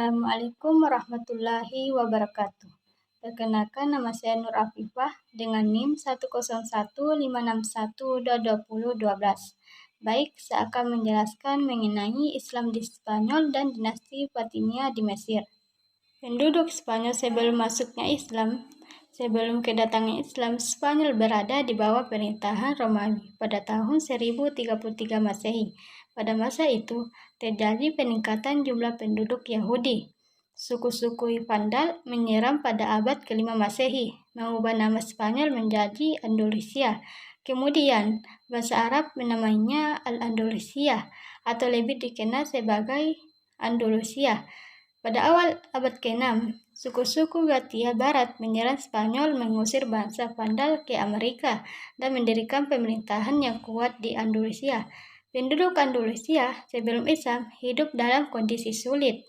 Assalamualaikum warahmatullahi wabarakatuh. Perkenalkan, nama saya Nur Afifah dengan NIM 101561-2012. Baik, saya akan menjelaskan mengenai Islam di Spanyol dan dinasti Fatimiyah di Mesir. Penduduk Spanyol sebelum masuknya Islam. Sebelum kedatangan Islam, Spanyol berada di bawah pemerintahan Romawi pada tahun 1033 Masehi. Pada masa itu, terjadi peningkatan jumlah penduduk Yahudi. Suku-suku Vandal menyerang pada abad ke-5 Masehi, mengubah nama Spanyol menjadi Andalusia. Kemudian, bahasa Arab menamainya Al-Andalusia atau lebih dikenal sebagai Andalusia. Pada awal abad ke-6, suku-suku Gatia Barat menyerang Spanyol, mengusir bangsa Vandal ke Amerika, dan mendirikan pemerintahan yang kuat di Andalusia. Penduduk Andalusia sebelum Islam hidup dalam kondisi sulit.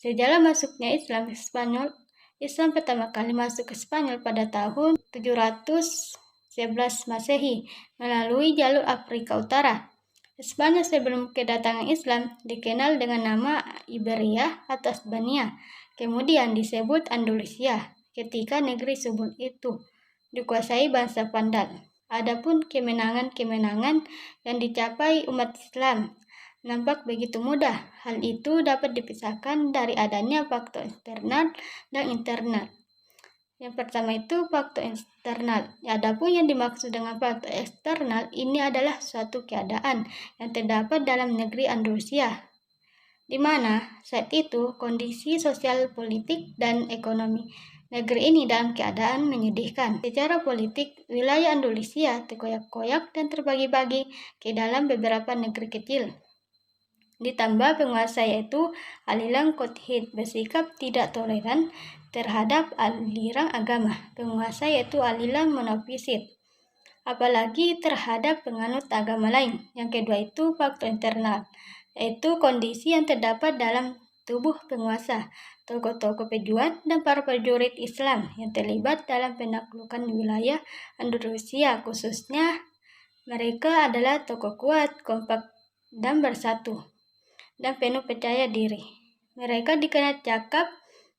Sejarah masuknya Islam ke Spanyol. Islam pertama kali masuk ke Spanyol pada tahun 711 Masehi melalui jalur Afrika Utara. Spanyol sebelum kedatangan Islam dikenal dengan nama Iberia atau Hispania, kemudian disebut Andalusia ketika negeri subur itu dikuasai bangsa Vandal. Adapun kemenangan-kemenangan yang dicapai umat Islam nampak begitu mudah. Hal itu dapat dipisahkan dari adanya faktor eksternal dan internal. Yang pertama itu faktor eksternal. Adapun yang dimaksud dengan faktor eksternal ini adalah suatu keadaan yang terdapat dalam negeri Andalusia, di mana saat itu kondisi sosial, politik, dan ekonomi negeri ini dalam keadaan menyedihkan. Secara politik, wilayah Andalusia terkoyak-koyak dan terbagi-bagi ke dalam beberapa negeri kecil. Ditambah penguasa yaitu aliran Qadhid bersikap tidak toleran terhadap aliran agama penguasa yaitu aliran monofisit, apalagi terhadap penganut agama lain. Yang kedua itu faktor internal, yaitu kondisi yang terdapat dalam tubuh penguasa, tokoh-tokoh pejuang dan para prajurit Islam yang terlibat dalam penaklukan wilayah Andalusia. Khususnya mereka adalah tokoh kuat, kompak, dan bersatu, dan penuh percaya diri. Mereka dikenal cakap,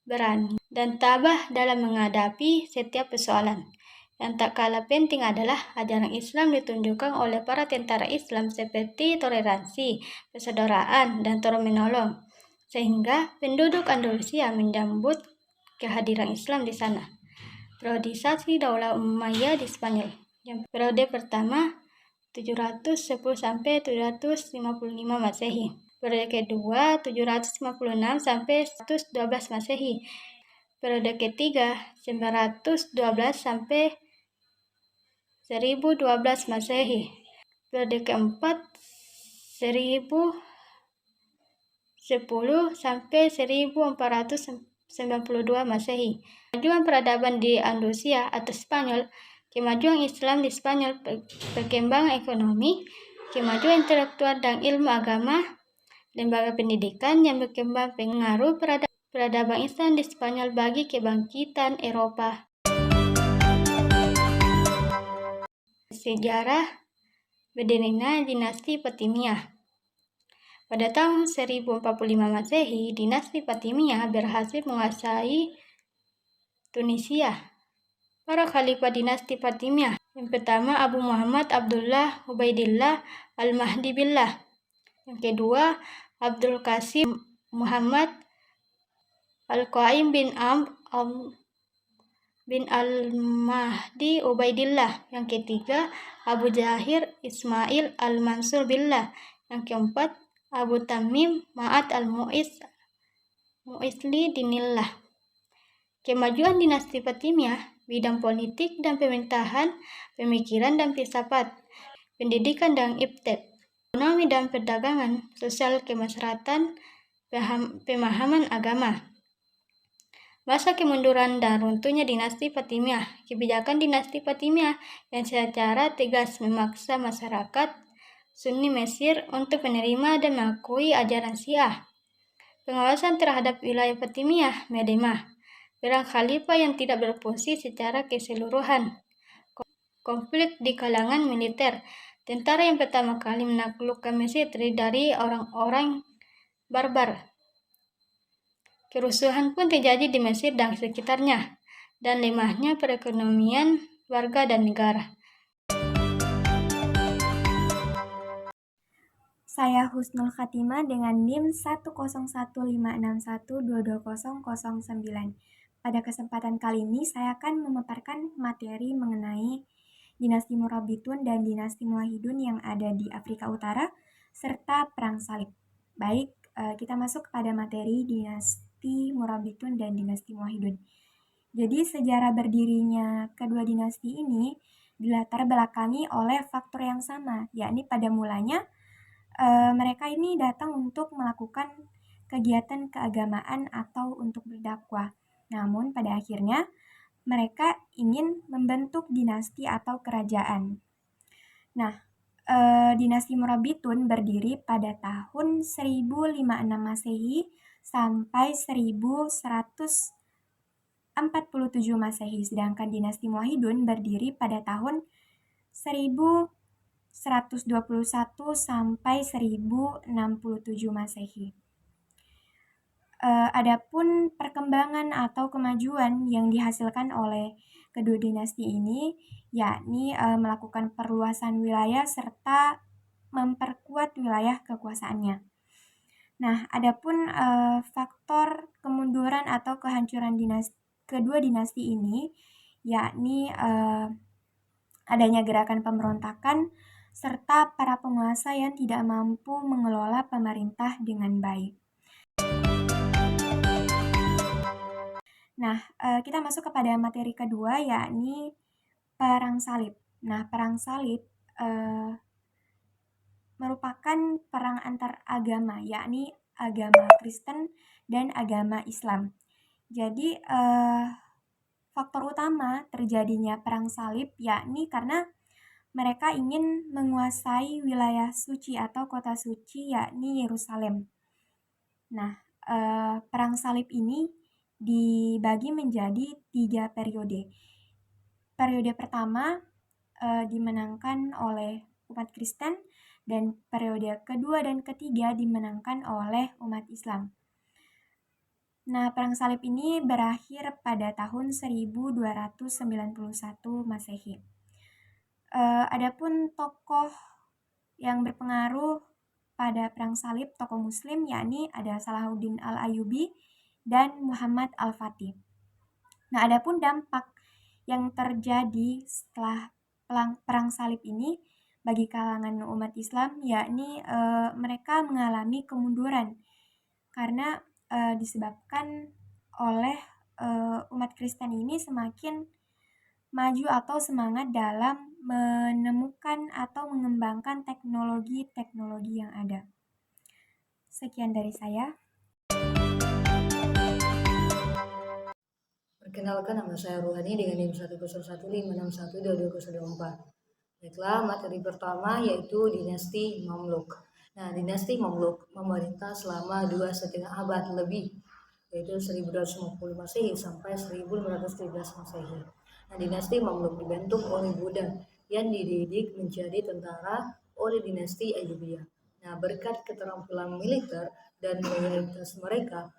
berani, dan tabah dalam menghadapi setiap persoalan. Yang tak kalah penting adalah ajaran Islam ditunjukkan oleh para tentara Islam seperti toleransi, persaudaraan, dan tolong-menolong, sehingga penduduk Andalusia menyambut kehadiran Islam di sana. Periodisasi Daulah Umayyah di Spanyol. Yang periode pertama 710 sampai 755 Masehi. Periode kedua 756 sampai 112 Masehi. Periode ketiga 912 sampai 1012 Masehi. Periode keempat 1010 sampai 1492 Masehi. Kemajuan peradaban di Andalusia atau Spanyol. Kemajuan Islam di Spanyol, perkembangan ekonomi, kemajuan intelektual dan ilmu agama, lembaga pendidikan yang berkembang, pengaruh peradaban Islam di Spanyol bagi kebangkitan Eropa. Sejarah berdirinya dinasti Fatimiyah. Pada tahun 1045 Masehi, dinasti Fatimiyah berhasil menguasai Tunisia. Para khalifah dinasti Fatimiyah. Yang pertama Abu Muhammad Abdullah Ubaidillah Al-Mahdi Billah. Yang kedua Abdul Qasim Muhammad Al-Qaim bin Amr bin Al-Mahdi Ubaidillah. Yang ketiga Abu Zahir Ismail Al-Mansur Billah. Yang keempat Abu Tamim Ma'ad Al-Mu'isli Dinillah. Kemajuan dinasti Fatimiyah, bidang politik dan pemerintahan, pemikiran dan filsafat, pendidikan dan iptek, ekonomi dan perdagangan, sosial kemasyarakatan, pemahaman agama. Masa kemunduran dan runtuhnya dinasti Fatimiyah. Kebijakan dinasti Fatimiyah yang secara tegas memaksa masyarakat Sunni Mesir untuk menerima dan mengakui ajaran Syiah. Pengawasan terhadap wilayah Fatimiyah melemah. Perang khalifah yang tidak berfungsi secara keseluruhan. Konflik di kalangan militer. Tentara yang pertama kali menaklukkan Mesir terdiri dari orang-orang barbar. Kerusuhan pun terjadi di Mesir dan sekitarnya, dan lemahnya perekonomian warga dan negara. Saya Husnul Khatimah dengan NIM 10156122009. Pada kesempatan kali ini saya akan memaparkan materi mengenai dinasti Murabitun dan dinasti Muwahhidun yang ada di Afrika Utara serta Perang Salib. Baik, kita masuk kepada materi dinasti Murabitun dan dinasti Muwahhidun. Jadi sejarah berdirinya kedua dinasti ini dilatar belakangi oleh faktor yang sama, yakni pada mulanya mereka ini datang untuk melakukan kegiatan keagamaan atau untuk berdakwah. Namun pada akhirnya mereka ingin membentuk dinasti atau kerajaan. Nah, dinasti Murabitun berdiri pada tahun 1056 Masehi sampai 1147 Masehi, sedangkan dinasti Muwahhidun berdiri pada tahun 1121 sampai 1067 Masehi. Adapun perkembangan atau kemajuan yang dihasilkan oleh kedua dinasti ini, yakni melakukan perluasan wilayah serta memperkuat wilayah kekuasaannya. Nah, adapun faktor kemunduran atau kehancuran kedua dinasti ini, yakni adanya gerakan pemberontakan serta para penguasa yang tidak mampu mengelola pemerintah dengan baik. Nah, kita masuk kepada materi kedua, yakni Perang Salib. Nah, Perang Salib merupakan perang antar agama, yakni agama Kristen dan agama Islam. Jadi, faktor utama terjadinya Perang Salib yakni karena mereka ingin menguasai wilayah suci atau kota suci, yakni Yerusalem. Nah, Perang Salib ini dibagi menjadi 3 periode. Periode pertama dimenangkan oleh umat Kristen, dan periode kedua dan ketiga dimenangkan oleh umat Islam. Nah, Perang Salib ini berakhir pada tahun 1291 Masehi. Adapun tokoh yang berpengaruh pada Perang Salib, tokoh Muslim, yakni ada Salahuddin Al-Ayyubi dan Muhammad Al-Fatih. Nah, adapun dampak yang terjadi setelah Perang Salib ini bagi kalangan umat Islam, yakni mereka mengalami kemunduran karena disebabkan oleh umat Kristen ini semakin maju atau semangat dalam menemukan atau mengembangkan teknologi-teknologi yang ada. Sekian dari saya. Perkenalkan, nama saya Ruhani dengan NIM 10156122024. Baiklah, materi pertama yaitu dinasti Mamluk. Nah, dinasti Mamluk memerintah selama 2,5 abad lebih, yaitu 1250 Masehi sampai 1513 Masehi. Nah, dinasti Mamluk dibentuk oleh Buddha yang dididik menjadi tentara oleh dinasti Ayyubiyah. Nah, berkat keterampilan militer dan loyalitas mereka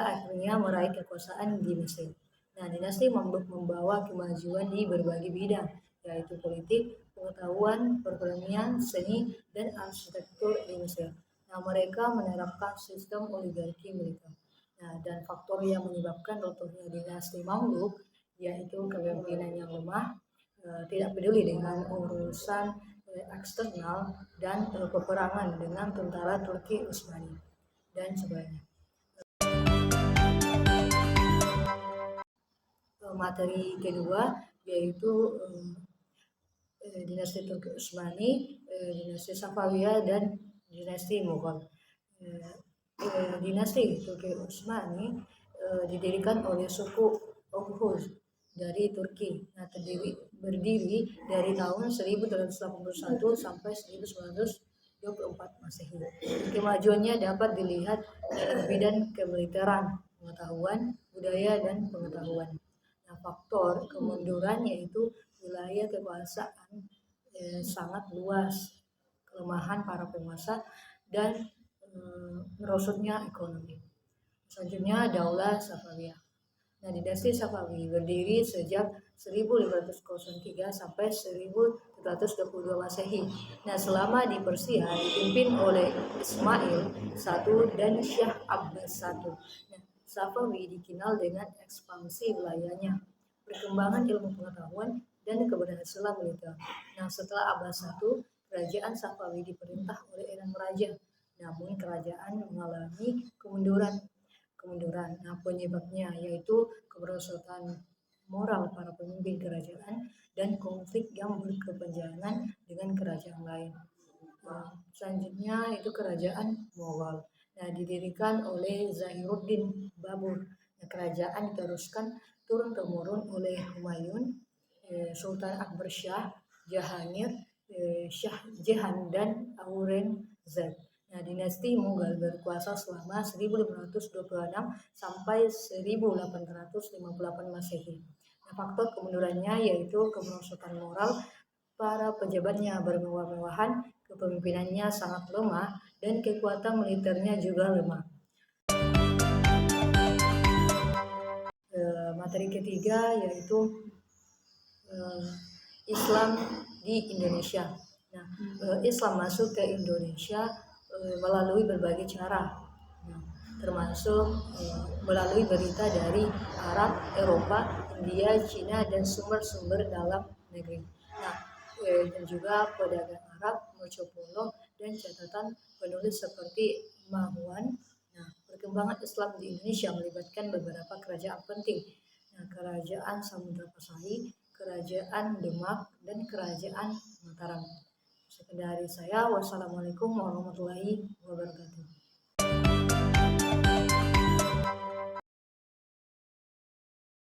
akhirnya meraih kekuasaan di Mesir. Nah, dinasti Mamluk membawa kemajuan di berbagai bidang, yaitu politik, pengetahuan, perekonomian, seni, dan arsitektur di Mesir. Nah, mereka menerapkan sistem oligarki militer. Nah, dan faktor yang menyebabkan runtuhnya dinasti Mamluk yaitu kepemimpinan yang lemah, tidak peduli dengan urusan eksternal, dan peperangan dengan tentara Turki Utsmani dan sebagainya. Materi kedua yaitu dinasti Turki Utsmani, dinasti Safawiyah, dan dinasti Mughal. Dinasti Turki Utsmani didirikan oleh suku Oghuz dari Turki. Nah, berdiri dari tahun 1381 sampai 1924 Masehi. Kemajuannya dapat dilihat dalam bidang kemiliteran, pengetahuan, budaya, dan pengetahuan. Nah, faktor kemunduran yaitu wilayah kekuasaan sangat luas, kelemahan para penguasa, dan merosotnya ekonomi. Selanjutnya Daulah Safawiyah. Nah, dinasti Safawi berdiri sejak 1503 sampai 1722 Masehi. Nah, selama di Persia dipimpin oleh Ismail I dan Syah Abbas I. Nah, Safawi dikenal dengan ekspansi wilayahnya, perkembangan ilmu pengetahuan, dan keberhasilan militer. Nah, setelah Abbas I, kerajaan Safawi diperintah oleh enam raja. Namun kerajaan mengalami kemunduran. Nah, penyebabnya yaitu kemerosotan moral para pemimpin kerajaan dan konflik yang berkepanjangan dengan kerajaan lain. Nah, selanjutnya itu kerajaan Mughal. Nah, didirikan oleh Zahiruddin Babur. Nah, kerajaan diteruskan turun-temurun oleh Humayun, Sultan Akbar Shah, Jahangir, Shah Jahan, dan Aurangzeb. Nah, dinasti Mughal berkuasa selama 1526 sampai 1858 Masehi. Nah, faktor kemundurannya yaitu kemerosotan moral, para pejabatnya bermewah-mewahan, kepemimpinannya sangat lemah, dan kekuatan militernya juga lemah. Materi ketiga yaitu Islam di Indonesia. Nah, Islam masuk ke Indonesia melalui berbagai cara, nah, termasuk melalui berita dari Arab, Eropa, India, Cina, dan sumber-sumber dalam negeri. Nah, dan juga pedagang Arab, Marco dan catatan penulis seperti Mahwan. Nah, perkembangan Islam di Indonesia melibatkan beberapa kerajaan penting. Nah, kerajaan Samudra Pasai, kerajaan Demak, dan kerajaan Mataram. Sekian dari saya. Wassalamualaikum warahmatullahi wabarakatuh.